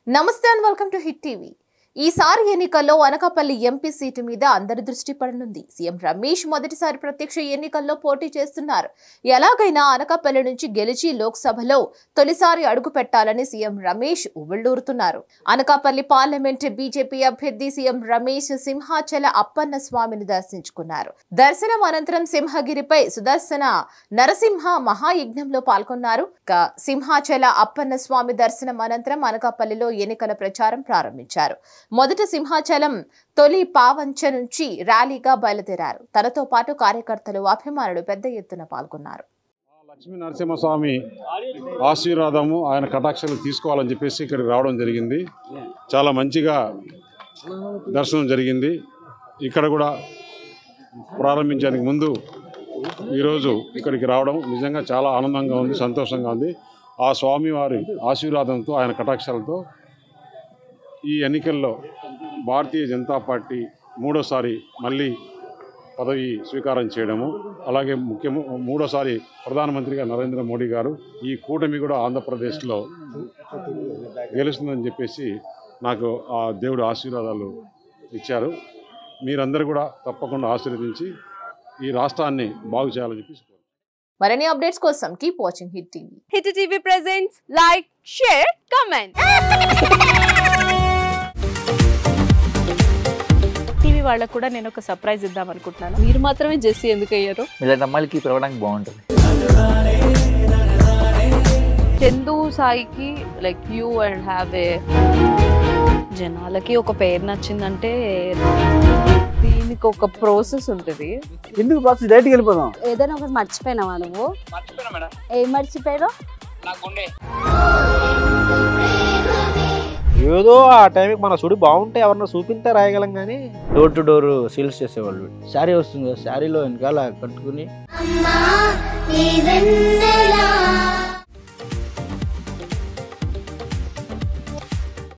నమస్తే and welcome to hit TV. ఈసారి ఎన్నికల్లో అనకాపల్లి ఎంపీ సీటు మీద అందరి దృష్టి పడనుంది. సీఎం రమేష్ మొదటిసారి ప్రత్యక్ష ఎన్నికల్లో పోటీ చేస్తున్నారు. ఎలాగైనా అనకాపల్లి నుంచి గెలిచి లోక్సభలో తొలిసారి అడుగు పెట్టాలని సీఎం రమేష్ ఉవ్విళ్లూరుతున్నారు. అనకాపల్లి పార్లమెంట్ బీజేపీ అభ్యర్థి సీఎం రమేష్ సింహాచల అప్పన్న స్వామిని దర్శించుకున్నారు. దర్శనం అనంతరం సింహగిరిపై సుదర్శన నరసింహ మహాయజ్ఞంలో పాల్గొన్నారు. సింహాచల అప్పన్న స్వామి దర్శనం అనంతరం అనకాపల్లిలో ఎన్నికల ప్రచారం ప్రారంభించారు. మొదట సింహాచలం తొలి పావంచ నుంచి ర్యాలీగా బయలుదేరారు. తనతో పాటు కార్యకర్తలు, అభిమానులు పెద్ద ఎత్తున పాల్గొన్నారు. లక్ష్మీ నరసింహస్వామి ఆశీర్వాదము, ఆయన కటాక్షలు తీసుకోవాలని చెప్పేసి ఇక్కడికి రావడం జరిగింది. చాలా మంచిగా దర్శనం జరిగింది. ఇక్కడ కూడా ప్రారంభించడానికి ముందు ఈరోజు ఇక్కడికి రావడం నిజంగా చాలా ఆనందంగా ఉంది, సంతోషంగా ఉంది. ఆ స్వామివారి ఆశీర్వాదంతో, ఆయన కటాక్షాలతో ఈ ఎన్నికల్లో భారతీయ జనతా పార్టీ మూడోసారి మళ్ళీ పదవి స్వీకారం చేయడము, అలాగే మూడోసారి ప్రధానమంత్రిగా నరేంద్ర మోడీ గారు ఈ కూటమి కూడా ఆంధ్రప్రదేశ్లో గెలుస్తుందని చెప్పేసి నాకు ఆ దేవుడు ఆశీర్వాదాలు ఇచ్చారు. మీరందరూ కూడా తప్పకుండా ఆశీర్వదించి ఈ రాష్ట్రాన్ని బాగు చేయాలని చెప్పేసి మరిన్ని అప్డేట్స్ కోసం keep watching hit TV. Hit TV presents like, share, comment. TV వాళ్ళకు కూడా నేను ఒక సర్ప్రైజ్ ఇద్దాం అనుకుంటున్నాను. మీరు మాత్రమే జెస్సీ ఎందుకు అయ్యారు? ఇలాంటి అమ్మాయిలకి పిలవడానికి బాగుంటుంది. చందు సాయికి like you and have a జనాలకి ఒక పేరు నచ్చిందంటే దీనికి ఒక ప్రాసెస్ ఉంటుంది. ఎందుకు ప్రాసెస్ డైరెక్ట్గా వెళ్ళిపోదాం. ఏదైనా ఒకటి మర్చిపోయినావా నువ్వు? ఏం మర్చిపోయావు? ఏదో ఆ టైంకి మన సుడి బాగుంటే ఎవరన్నా చూపిస్తే రాయగలం కానీ డోర్ టు డోర్ సేల్స్ చేసేవాళ్ళు. శారీ వస్తుంది, శారీలో వెనకాల కట్టుకుని